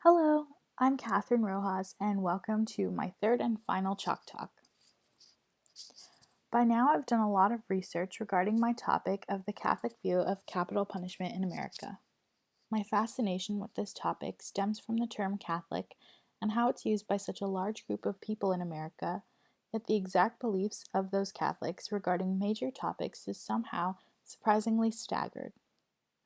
Hello, I'm Catherine Rojas, and welcome to my third and final Chalk Talk. By now, I've done a lot of research regarding my topic of the Catholic view of capital punishment in America. My fascination with this topic stems from the term Catholic and how it's used by such a large group of people in America, yet the exact beliefs of those Catholics regarding major topics is somehow surprisingly staggered.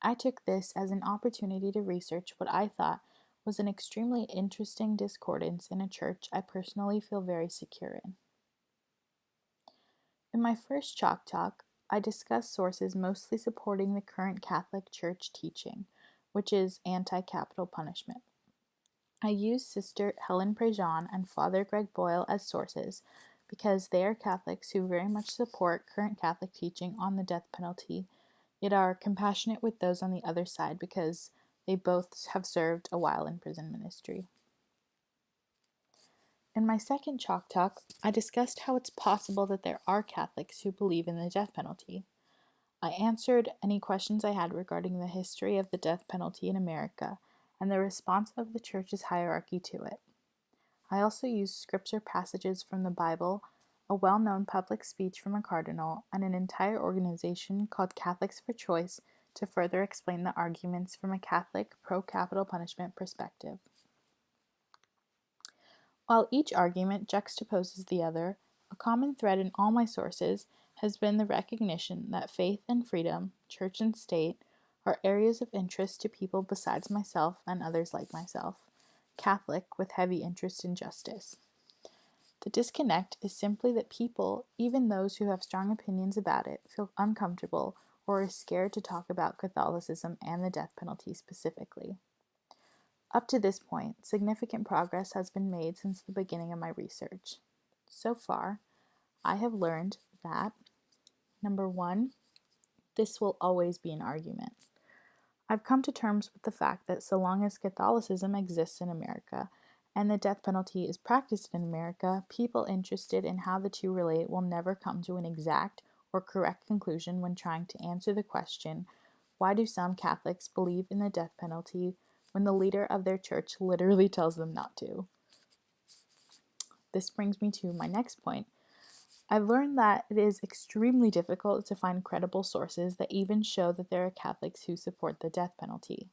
I took this as an opportunity to research what I thought was an extremely interesting discordance in a church I personally feel very secure in. In my first Chalk Talk, I discussed sources mostly supporting the current Catholic Church teaching, which is anti capital punishment. I used Sister Helen Prejean and Father Greg Boyle as sources because they are Catholics who very much support current Catholic teaching on the death penalty, yet are compassionate with those on the other side because they both have served a while in prison ministry. In my second Chalk Talk, I discussed how it's possible that there are Catholics who believe in the death penalty. I answered any questions I had regarding the history of the death penalty in America and the response of the Church's hierarchy to it. I also used scripture passages from the Bible, a well known public speech from a cardinal, and an entire organization called Catholics for Choice to further explain the arguments from a Catholic pro capital punishment perspective. While each argument juxtaposes the other, a common thread in all my sources has been the recognition that faith and freedom, church and state, are areas of interest to people besides myself and others like myself, Catholic with heavy interest in justice. The disconnect is simply that people, even those who have strong opinions about it, feel uncomfortable or are scared to talk about Catholicism and the death penalty specifically. Up to this point, significant progress has been made since the beginning of my research. So far, I have learned that number one, this will always be an argument. I've come to terms with the fact that so long as Catholicism exists in America and the death penalty is practiced in America, people interested in how the two relate will never come to an exact or correct conclusion when trying to answer the question, why do some Catholics believe in the death penalty when the leader of their church literally tells them not to? This brings me to my next point. I've learned that it is extremely difficult to find credible sources that even show that there are Catholics who support the death penalty.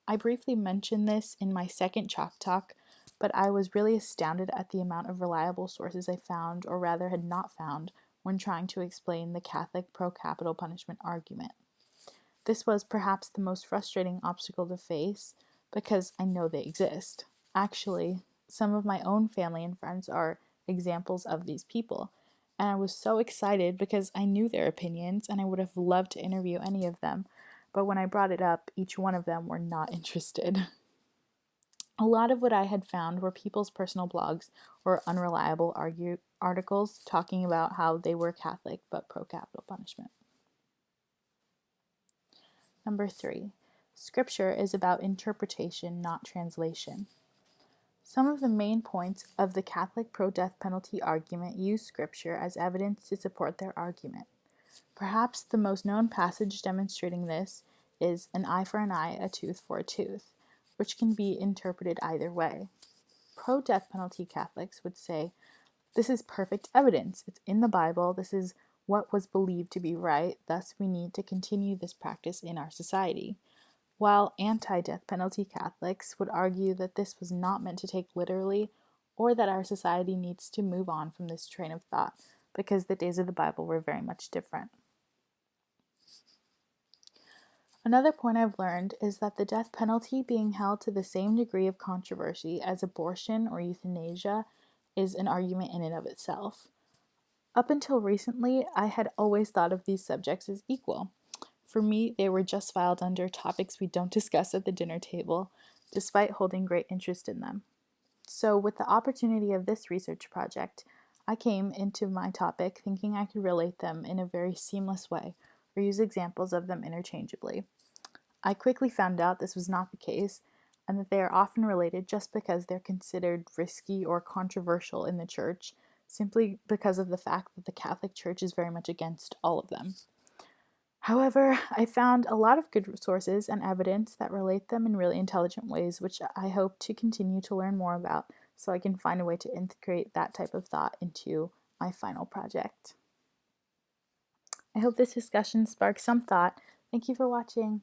I briefly mentioned this in my second Chalk Talk, but I was really astounded at the amount of reliable sources I found, or rather had not found, when trying to explain the Catholic pro capital punishment argument. This was perhaps the most frustrating obstacle to face because I know they exist. Actually, some of my own family and friends are examples of these people, and I was so excited because I knew their opinions and I would have loved to interview any of them, but when I brought it up, each one of them were not interested. A lot of what I had found were people's personal blogs or unreliable articles talking about how they were Catholic but pro capital punishment. Number 3. Scripture is about interpretation, not translation. Some of the main points of the Catholic pro-death penalty argument use Scripture as evidence to support their argument. Perhaps the most known passage demonstrating this is an eye for an eye, a tooth for a tooth, which can be interpreted either way. Pro-death penalty Catholics would say, this is perfect evidence. It's in the Bible. This is what was believed to be right. Thus, we need to continue this practice in our society. While anti-death penalty Catholics would argue that this was not meant to take literally, or that our society needs to move on from this train of thought, because the days of the Bible were very much different. Another point I've learned is that the death penalty being held to the same degree of controversy as abortion or euthanasia is an argument in and of itself. Up until recently, I had always thought of these subjects as equal. For me, they were just filed under topics we don't discuss at the dinner table, despite holding great interest in them. So, with the opportunity of this research project, I came into my topic thinking I could relate them in a very seamless way, or use examples of them interchangeably. I quickly found out this was not the case, and that they are often related just because they're considered risky or controversial in the church, simply because of the fact that the Catholic Church is very much against all of them. However, I found a lot of good sources and evidence that relate them in really intelligent ways, which I hope to continue to learn more about so I can find a way to integrate that type of thought into my final project. I hope this discussion sparks some thought. Thank you for watching.